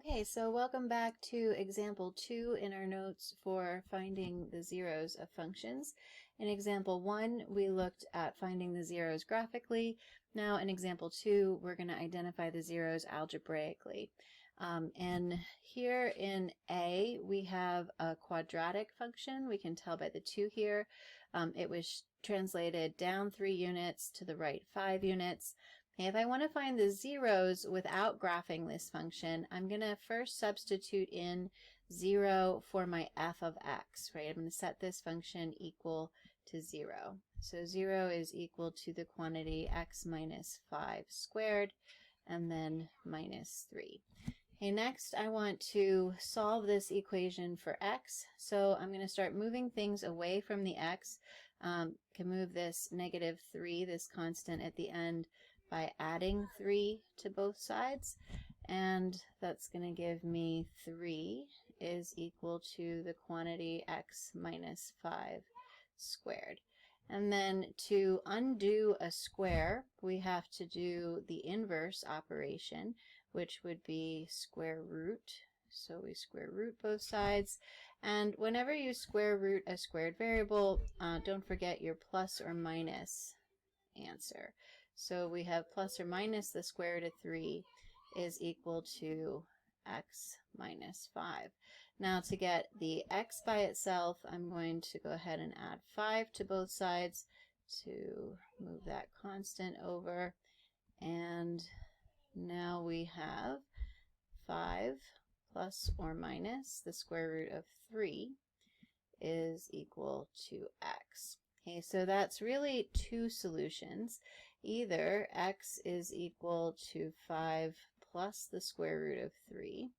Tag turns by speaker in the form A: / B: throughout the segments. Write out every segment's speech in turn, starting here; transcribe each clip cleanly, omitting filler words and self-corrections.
A: Okay, so welcome back to example 2 in our notes for finding the zeros of functions. In example 1, we looked at finding the zeros graphically. Now in example 2, we're going to identify the zeros algebraically. And here in A, we have a quadratic function. We can tell by the 2 here. It was translated down 3 units to the right 5 units. Okay, if I want to find the zeros without graphing this function, I'm going to first substitute in 0 for my f of x, right? I'm going to set this function equal to 0. So 0 is equal to the quantity x minus 5 squared, and then minus 3. Okay, next I want to solve this equation for x. So I'm going to start moving things away from the x. Can move this negative 3, this constant at the end, by adding 3 to both sides, and that's going to give me 3 is equal to the quantity x minus 5 squared. And then to undo a square, we have to do the inverse operation, which would be square root. So we square root both sides, and whenever you square root a squared variable, don't forget your plus or minus answer. So we have plus or minus the square root of 3 is equal to x minus 5. Now to get the x by itself, I'm going to go ahead and add 5 to both sides to move that constant over. And now we have 5 plus or minus the square root of 3 is equal to x. Okay, so that's really two solutions. Either x is equal to 5 plus the square root of 3,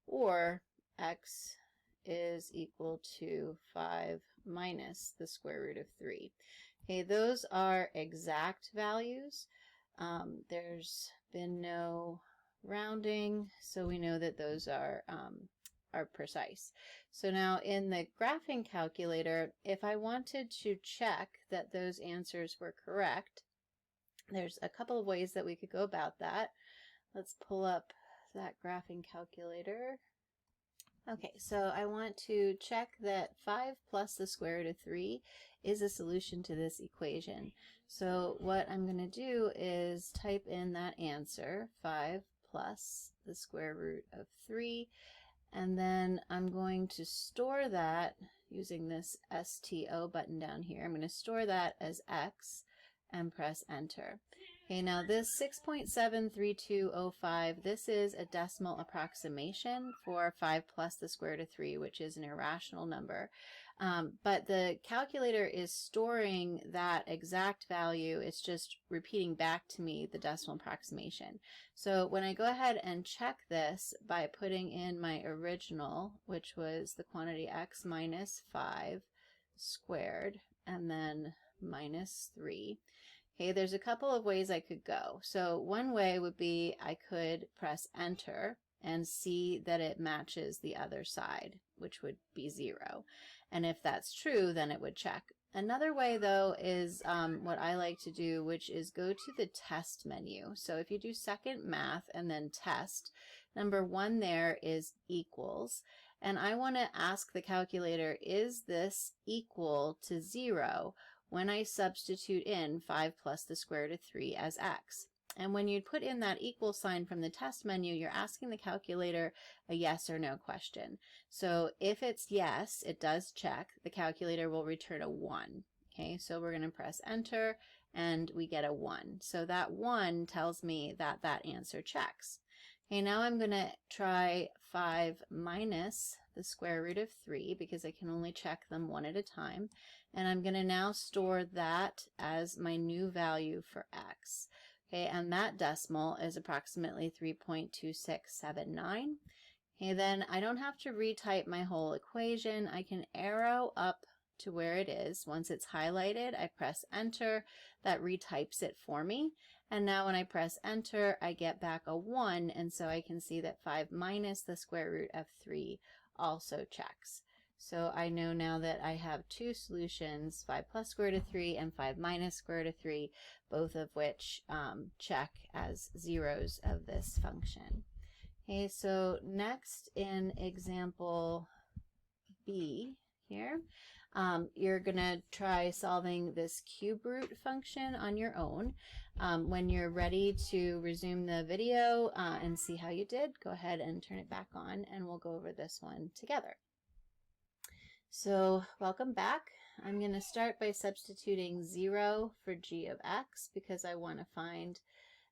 A: or x is equal to 5 minus the square root of 3. Okay, those are exact values. There's been no rounding, so we know that those are precise. So now in the graphing calculator, if I wanted to check that those answers were correct, there's a couple of ways that we could go about that. Let's pull up that graphing calculator. Okay, so I want to check that 5 plus the square root of 3 is a solution to this equation. So what I'm going to do is type in that answer, 5 plus the square root of 3, and then I'm going to store that using this STO button down here. I'm going to store that as x and press enter. Okay, now this 6.73205, this is a decimal approximation for 5 plus the square root of 3, which is an irrational number. But the calculator is storing that exact value. It's just repeating back to me the decimal approximation. So when I go ahead and check this by putting in my original, which was the quantity x minus 5 squared, and then minus 3. Okay, there's a couple of ways I could go. So one way would be I could press enter and see that it matches the other side, which would be 0. And if that's true, then it would check. Another way, though, is what I like to do, which is go to the test menu. So if you do second math and then test, number 1 there is equals. And I want to ask the calculator, is this equal to 0 when I substitute in 5 plus the square root of 3 as x? And when you put in that equal sign from the test menu, you're asking the calculator a yes or no question. So if it's yes, it does check. The calculator will return a 1. Okay, so we're going to press enter, and we get a 1. So that 1 tells me that that answer checks. Okay, now I'm going to try 5 minus the square root of 3, because I can only check them one at a time. And I'm going to now store that as my new value for x. Okay, and that decimal is approximately 3.2679. Okay, then I don't have to retype my whole equation. I can arrow up to where it is. Once it's highlighted, I press enter. That retypes it for me. And now when I press enter, I get back a 1, and so I can see that 5 minus the square root of 3 also checks. So I know now that I have two solutions, 5 plus square root of 3 and 5 minus square root of 3, both of which check as zeros of this function. Okay, so next in example B here, you're going to try solving this cube root function on your own. When you're ready to resume the video and see how you did, go ahead and turn it back on and we'll go over this one together. So welcome back. I'm going to start by substituting 0 for g of x because I want to find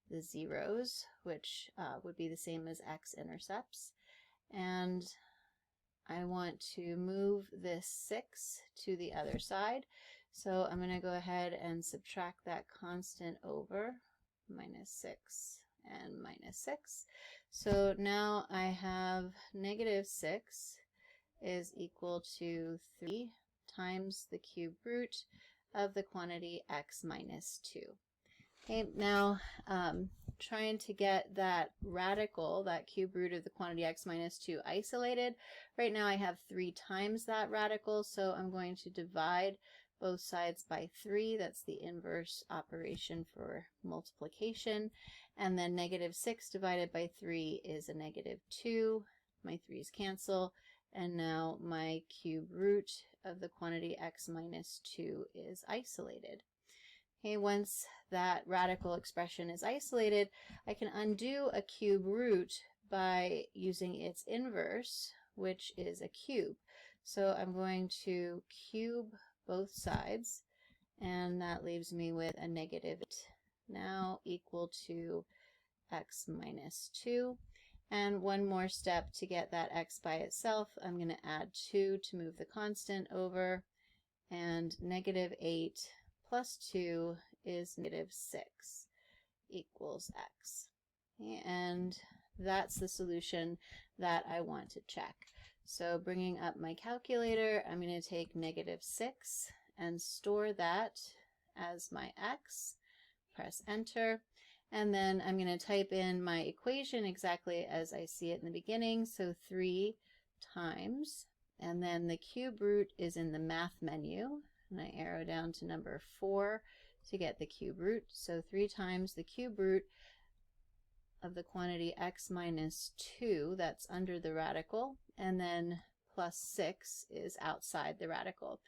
A: the zeros, which would be the same as x-intercepts. And I want to move this 6 to the other side. So I'm going to go ahead and subtract that constant over, -6 and -6. So now I have -6 is equal to 3 times the cube root of the quantity x minus 2. Okay, now trying to get that radical, that cube root of the quantity x minus 2 isolated. Right now I have 3 times that radical, so I'm going to divide both sides by 3. That's the inverse operation for multiplication. And then -6 divided by 3 is a -2. My 3's cancel. And now my cube root of the quantity x minus 2 is isolated. Okay, once that radical expression is isolated, I can undo a cube root by using its inverse, which is a cube. So I'm going to cube both sides, and that leaves me with a -8 now equal to x minus 2. And one more step to get that x by itself. I'm going to add 2 to move the constant over, and -8 plus 2 is -6 equals x. And that's the solution that I want to check. So bringing up my calculator, I'm going to take -6 and store that as my x, press enter, and then I'm going to type in my equation exactly as I see it in the beginning, so 3 times, and then the cube root is in the math menu, and I arrow down to number 4 to get the cube root. So 3 times the cube root of the quantity x minus 2, that's under the radical, and then plus 6 is outside the radical.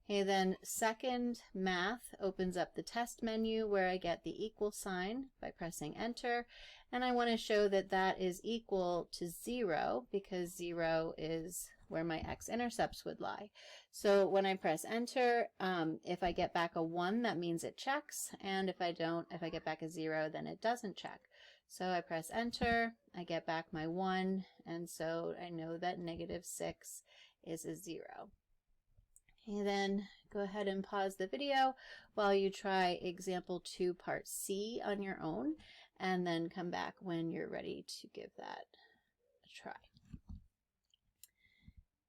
A: Okay, then second math opens up the test menu where I get the equal sign by pressing enter, and I want to show that that is equal to 0 because 0 is where my x-intercepts would lie. So when I press enter, if I get back a 1, that means it checks, and if I get back a 0, then it doesn't check. So I press enter, I get back my 1, and so I know that -6 is a 0. Okay, then go ahead and pause the video while you try example 2 part C on your own, and then come back when you're ready to give that a try.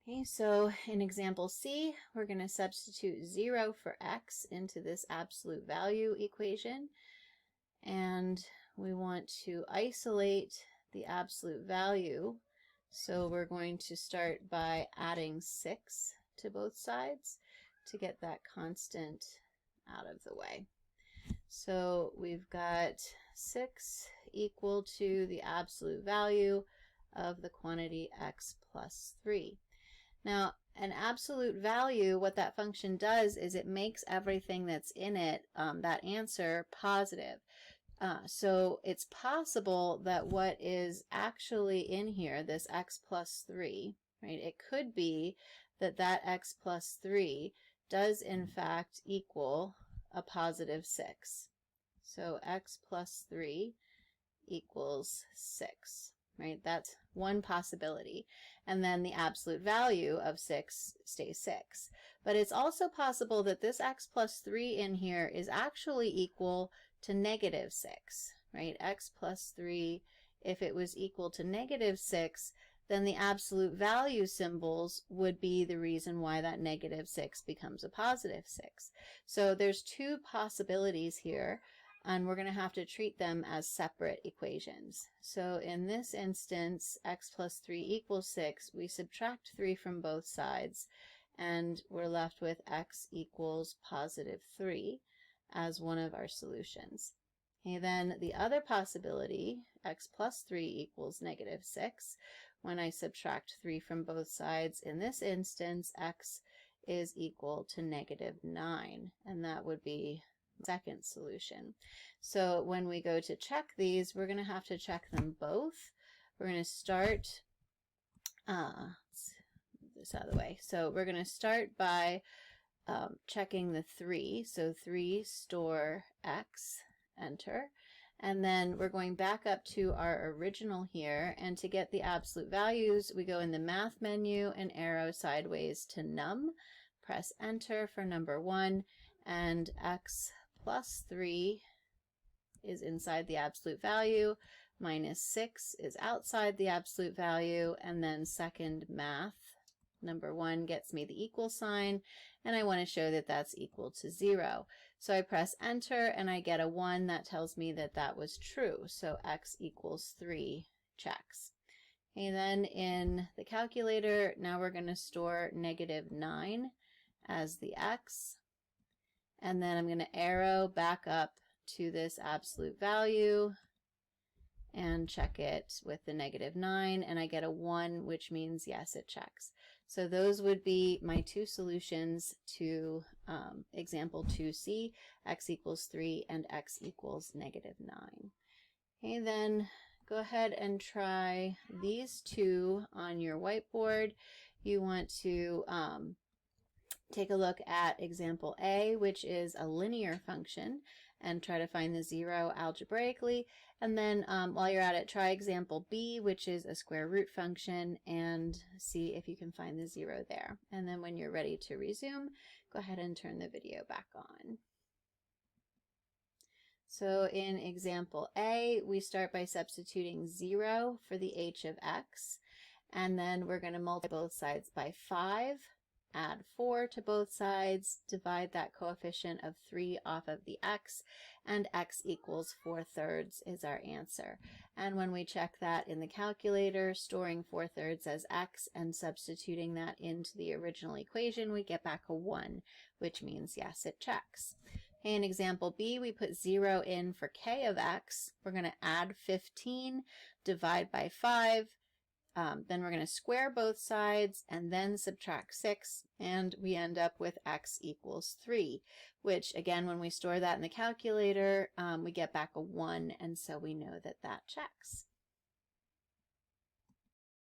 A: Okay, so in example C, we're going to substitute 0 for x into this absolute value equation, and we want to isolate the absolute value. So we're going to start by adding 6 to both sides to get that constant out of the way. So we've got 6 equal to the absolute value of the quantity x plus 3. Now, an absolute value, what that function does is it makes everything that's in it, that answer, positive. So it's possible that what is actually in here, this x plus 3, right, it could be that that x plus 3 does in fact equal a positive 6. So x plus 3 equals 6, right? That's one possibility. And then the absolute value of 6 stays 6. But it's also possible that this x plus 3 in here is actually equal to -6, right? X plus 3, if it was equal to -6, then the absolute value symbols would be the reason why that -6 becomes a positive 6. So there's two possibilities here, and we're going to have to treat them as separate equations. So in this instance, x plus 3 equals 6, we subtract 3 from both sides, and we're left with x equals positive 3 as one of our solutions. Okay, then the other possibility, x plus 3 equals negative 6. When I subtract 3 from both sides, in this instance, x is equal to negative 9, and that would be the second solution. So when we go to check these, we're going to have to check them both. We're going to start, let's move this out of the way. So we're going to start by checking the 3. So 3 store x, enter. And then we're going back up to our original here, and to get the absolute values, we go in the math menu and arrow sideways to num, press enter for number 1, and x plus 3 is inside the absolute value, minus 6 is outside the absolute value, and then second math, number 1 gets me the equal sign, and I want to show that that's equal to 0. So I press enter and I get a 1 that tells me that that was true. So x equals 3 checks. And then in the calculator, now we're going to store negative 9 as the x. And then I'm going to arrow back up to this absolute value and check it with the negative 9, and I get a 1, which means yes, it checks. So those would be my two solutions to example 2c, x equals 3 and x equals negative 9. Okay, then go ahead and try these two on your whiteboard. You want to take a look at example A, which is a linear function, and try to find the 0 algebraically. And then while you're at it, try example B, which is a square root function, and see if you can find the 0 there. And then when you're ready to resume, go ahead and turn the video back on. So in example A, we start by substituting 0 for the h of x, and then we're going to multiply both sides by 5. Add 4 to both sides, divide that coefficient of 3 off of the x, and x equals 4/3 is our answer. And when we check that in the calculator, storing 4/3 as x and substituting that into the original equation, we get back a 1, which means yes, it checks. Okay, in example B, we put 0 in for k of x. We're going to add 15, divide by 5, then we're going to square both sides and then subtract 6, and we end up with x equals 3, which again, when we store that in the calculator, we get back a 1, and so we know that that checks.